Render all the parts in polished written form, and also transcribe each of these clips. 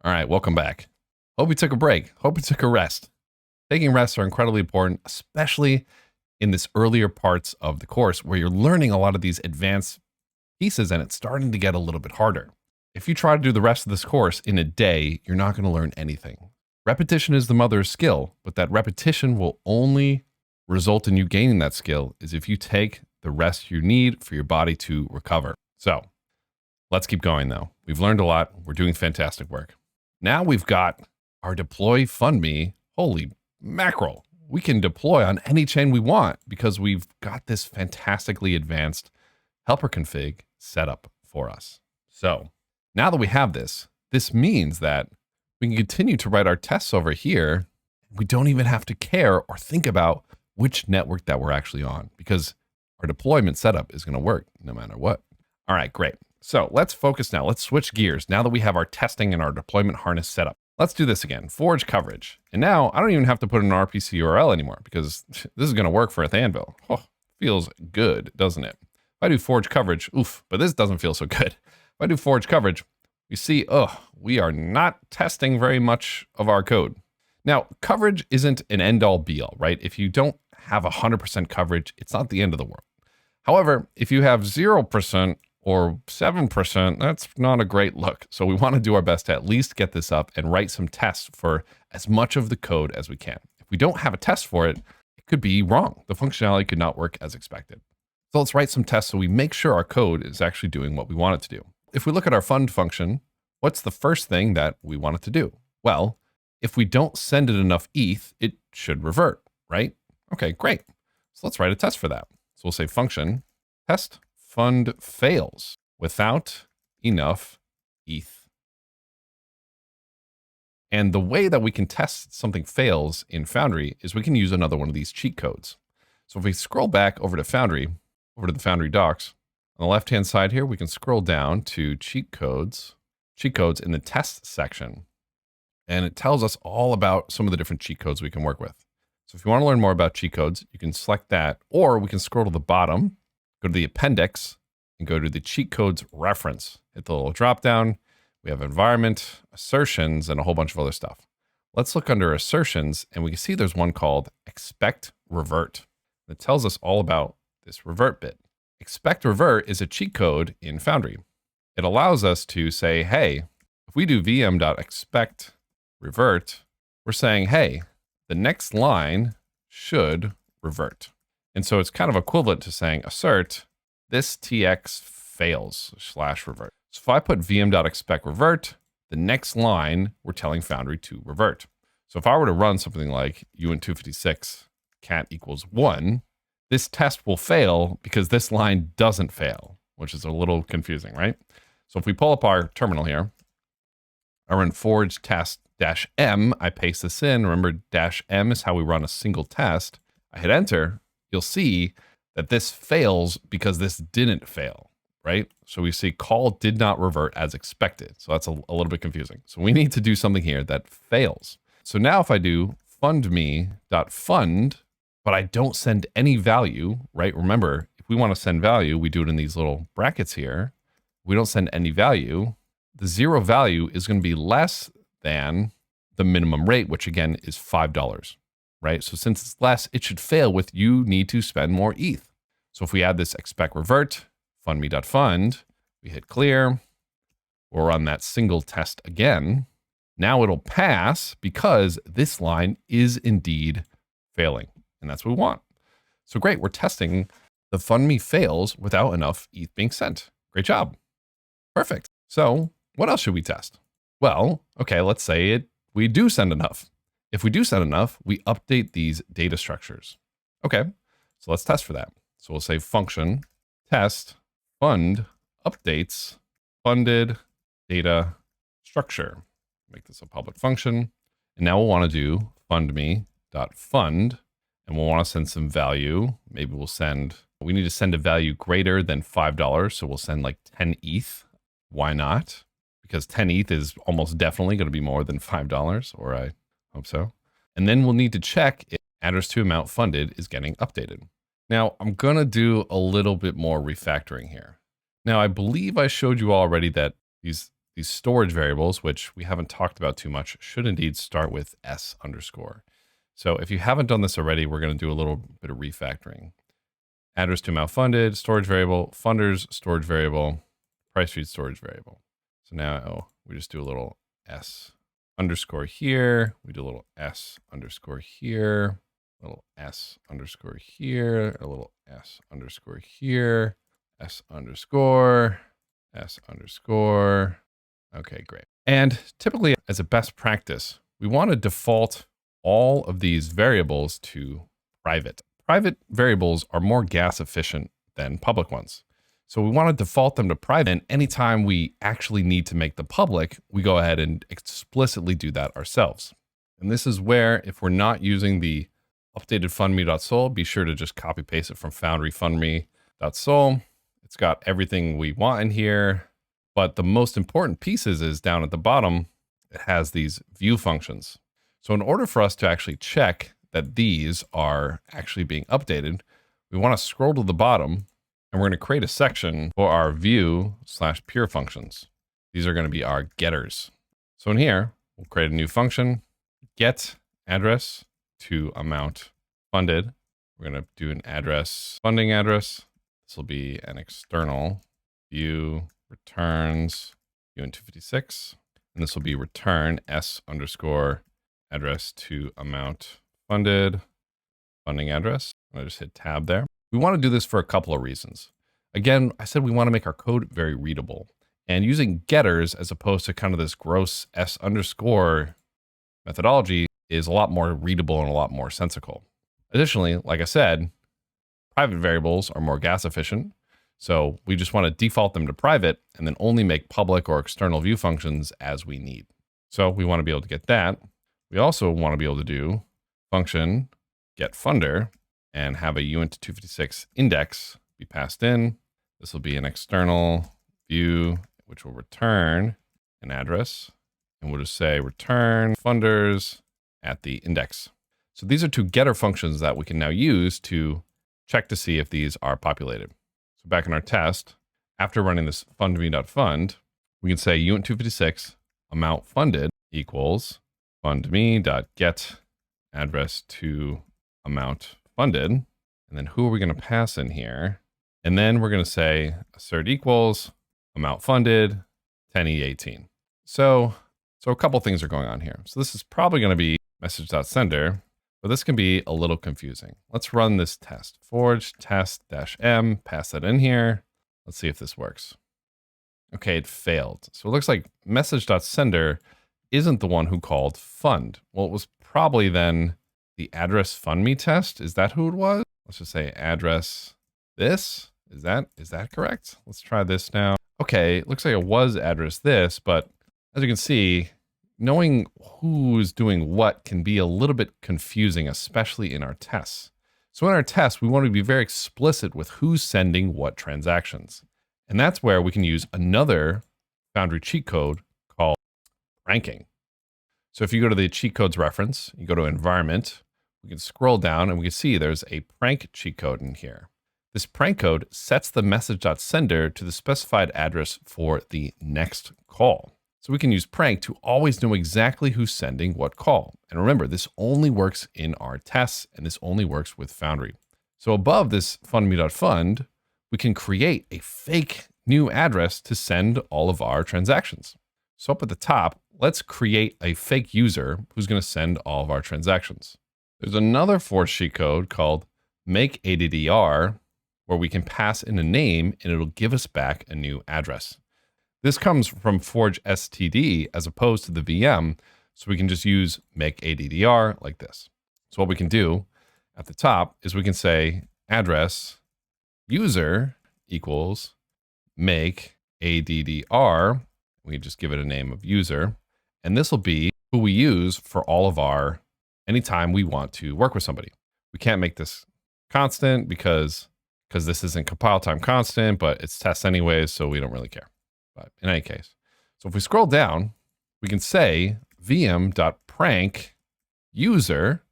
All right, welcome back. Hope you took a break. Hope you took a rest. Taking rests are incredibly important, especially in this earlier parts of the course where you're learning a lot of these advanced pieces and it's starting to get a little bit harder. If you try to do the rest of this course in a day, you're not going to learn anything. Repetition is the mother of skill, but that repetition will only result in you gaining that skill is if you take the rest you need for your body to recover. So let's keep going though. We've learned a lot. We're doing fantastic work. Now we've got our deploy fund me. Holy mackerel. We can deploy on any chain we want because we've got this fantastically advanced helper config set up for us. So now that we have this, this means that we can continue to write our tests over here. We don't even have to care or think about which network that we're actually on because our deployment setup is going to work no matter what. All right, great. So let's focus now. Let's switch gears now that we have our testing and our deployment harness set up. Let's do this again. Forge coverage. And now I don't even have to put in an RPC URL anymore because this is going to work for Anvil. Oh, feels good, doesn't it? If I do forge coverage, oof, but this doesn't feel so good. If I do forge coverage, you see, we are not testing very much of our code. Now, coverage isn't an end-all be-all, right? If you don't have 100% coverage, it's not the end of the world. However, if you have 0% or 7%, that's not a great look. So we want to do our best to at least get this up and write some tests for as much of the code as we can. If we don't have a test for it, it could be wrong. The functionality could not work as expected. So let's write some tests so we make sure our code is actually doing what we want it to do. If we look at our fund function, what's the first thing that we want it to do? Well, if we don't send it enough ETH, it should revert, right? Okay, great. So let's write a test for that. So we'll say function test fund fails without enough ETH. And the way that we can test something fails in Foundry is we can use another one of these cheat codes. So if we scroll back over to Foundry, over to the Foundry docs, on the left-hand side here, we can scroll down to cheat codes in the test section. And it tells us all about some of the different cheat codes we can work with. So if you want to learn more about cheat codes, you can select that, or we can scroll to the bottom, go to the appendix, and go to the cheat codes reference. Hit the little drop down. We have environment, assertions, and a whole bunch of other stuff. Let's look under assertions, and we can see there's one called expect revert. It tells us all about this revert bit. Expect revert is a cheat code in Foundry. It allows us to say, hey, if we do vm.expect revert, we're saying, hey, the next line should revert. And so it's kind of equivalent to saying assert this tx fails /revert. So if I put vm.expect revert, the next line we're telling Foundry to revert. So if I were to run something like uint256 cat equals 1, this test will fail because this line doesn't fail, which is a little confusing, right? So if we pull up our terminal here, I run forge test -m, I paste this in. Remember, -m is how we run a single test. I hit enter, you'll see that this fails because this didn't fail, right? So we see call did not revert as expected. So that's a little bit confusing. So we need to do something here that fails. So now if I do fundme.fund, but I don't send any value, right? Remember, if we want to send value, we do it in these little brackets here. We don't send any value. The zero value is going to be less than the minimum rate, which again is $5, right? So since it's less, it should fail with you need to spend more ETH. So if we add this expect revert, fundme.fund, we hit clear, we'll run that single test again. Now it'll pass because this line is indeed failing. And that's what we want. So great, we're testing the fundme fails without enough ETH being sent. Great job. Perfect. So what else should we test? Well, okay, let's say we do send enough. If we do send enough, we update these data structures. Okay, so let's test for that. So we'll say function test fund updates funded data structure. Make this a public function. And now we'll want to do fundme.fund. And we'll want to send some value. Maybe we need to send a value greater than $5. So we'll send like 10 ETH. Why not? Because 10 ETH is almost definitely going to be more than $5, or I hope so. And then we'll need to check if address to amount funded is getting updated. Now I'm going to do a little bit more refactoring here. Now I believe I showed you already that these these storage variables, which we haven't talked about too much, should indeed start with s underscore. So if you haven't done this already, we're going to do a little bit of refactoring. Address to amount funded, storage variable, funders, storage variable, price feed storage variable. So now we just do a little s underscore here. We do a little s underscore here, a little s underscore here, a little s underscore here, s underscore, s underscore. Okay, great. And typically as a best practice, we want to default all of these variables to private. Private variables are more gas efficient than public ones. So we want to default them to private. And anytime we actually need to make the public, we go ahead and explicitly do that ourselves. And this is where, if we're not using the updated fundme.sol, be sure to just copy paste it from Foundry fundme.sol. It's got everything we want in here. But the most important pieces is down at the bottom, it has these view functions. So in order for us to actually check that these are actually being updated, we want to scroll to the bottom and we're going to create a section for our view/peer functions. These are going to be our getters. So in here, we'll create a new function, get address to amount funded. We're going to do an address, funding address. This will be an external view returns uint256. And this will be return s underscore address to amount funded, funding address. I just hit tab there. We want to do this for a couple of reasons. Again, I said we want to make our code very readable, and using getters as opposed to kind of this gross s underscore methodology is a lot more readable and a lot more sensical. Additionally, like I said, private variables are more gas efficient. So we just want to default them to private and then only make public or external view functions as we need. So we want to be able to get that. We also want to be able to do function get funder and have a uint256 index be passed in. This will be an external view, which will return an address. And we'll just say return funders at the index. So these are two getter functions that we can now use to check to see if these are populated. So back in our test, after running this fundme.fund, we can say uint256 amount funded equals fundme.get address to amount funded. And then who are we going to pass in here? And then we're going to say assert equals amount funded 10E18. So a couple things are going on here. So this is probably going to be message.sender, but this can be a little confusing. Let's run this test. Forge test-m, pass that in here. Let's see if this works. Okay, it failed. So it looks like message.sender isn't the one who called fund. Well, it was probably then the address fundme test. Is that who it was? Let's just say address this. Is that correct? Let's try this now. Okay, it looks like it was address this, but as you can see, knowing who's doing what can be a little bit confusing, especially in our tests. So in our tests, we want to be very explicit with who's sending what transactions. And that's where we can use another Foundry cheat code called ranking. So if you go to the cheat codes reference, you go to environment, we can scroll down and we can see there's a prank cheat code in here. This prank code sets the message.sender to the specified address for the next call. So we can use prank to always know exactly who's sending what call. And remember, this only works in our tests and this only works with Foundry. So above this fundme.fund, we can create a fake new address to send all of our transactions. So up at the top, let's create a fake user who's going to send all of our transactions. There's another Forge cheat code called make ADDR, where we can pass in a name and it'll give us back a new address. This comes from Forge STD as opposed to the VM, so we can just use make ADDR like this. So what we can do at the top is we can say address user equals make ADDR. We can just give it a name of user, and this will be who we use for all of our, anytime we want to work with somebody. We can't make this constant because this isn't compile time constant, but it's tests anyways, so we don't really care. But in any case, so if we scroll down, we can say vm.prank user,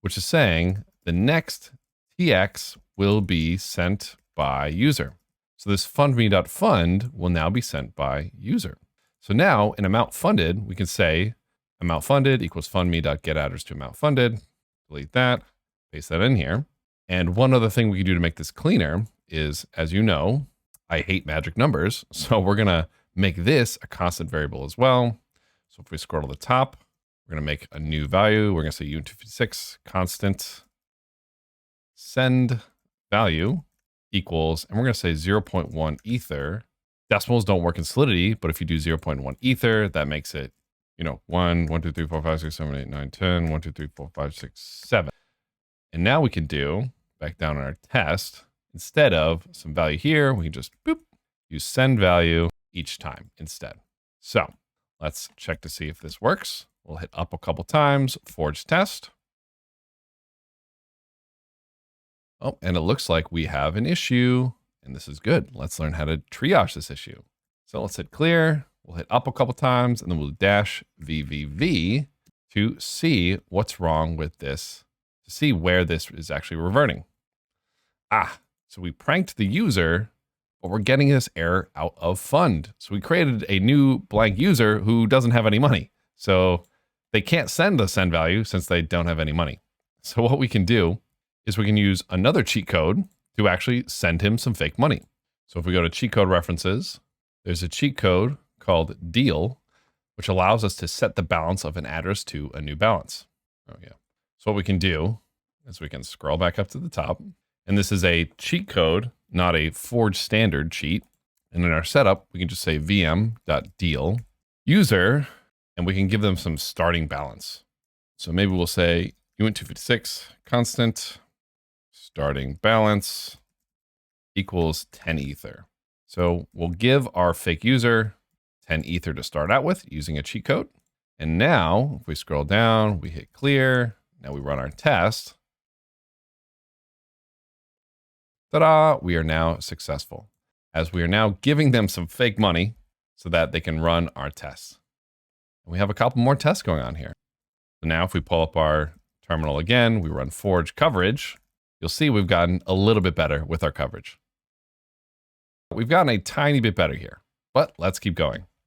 which is saying the next TX will be sent by user. So this fundme.fund will now be sent by user. So now in amount funded, we can say amount funded equals fundme.getAdders to amount funded. Delete that, paste that in here. And one other thing we can do to make this cleaner is, as you know, I hate magic numbers. So we're going to make this a constant variable as well. So if we scroll to the top, we're going to make a new value. We're going to say U256 constant send value equals, and we're going to say 0.1 ether. Decimals don't work in Solidity, but if you do 0.1 ether, that makes it, 1, 2, 3, 4, 5, 6, 7, 8, 9, 10, 1, 2, 3, 4, 5, 6, 7. And now we can do, back down in our test, instead of some value here, we can just use send value each time instead. So let's check to see if this works. We'll hit up a couple times, forge test. Oh, and it looks like we have an issue, and this is good. Let's learn how to triage this issue. So let's hit clear. We'll hit up a couple times, and then we'll dash VVV to see what's wrong with this, to see where this is actually reverting. So we pranked the user, but we're getting this error out of fund. So we created a new blank user who doesn't have any money. So they can't send the send value since they don't have any money. So what we can do is we can use another cheat code to actually send him some fake money. So if we go to cheat code references, there's a cheat code called deal, which allows us to set the balance of an address to a new balance. Oh yeah. So what we can do is we can scroll back up to the top, and this is a cheat code, not a forged standard cheat. And in our setup, we can just say vm.deal user, and we can give them some starting balance. So maybe we'll say uint256 constant starting balance equals 10 ether. So we'll give our fake user 10 ether to start out with using a cheat code. And now if we scroll down, we hit clear. Now we run our test. Ta-da, we are now successful, as we are now giving them some fake money so that they can run our tests. And we have a couple more tests going on here. So now if we pull up our terminal again, we run forge coverage, you'll see we've gotten a little bit better with our coverage. We've gotten a tiny bit better here, but let's keep going.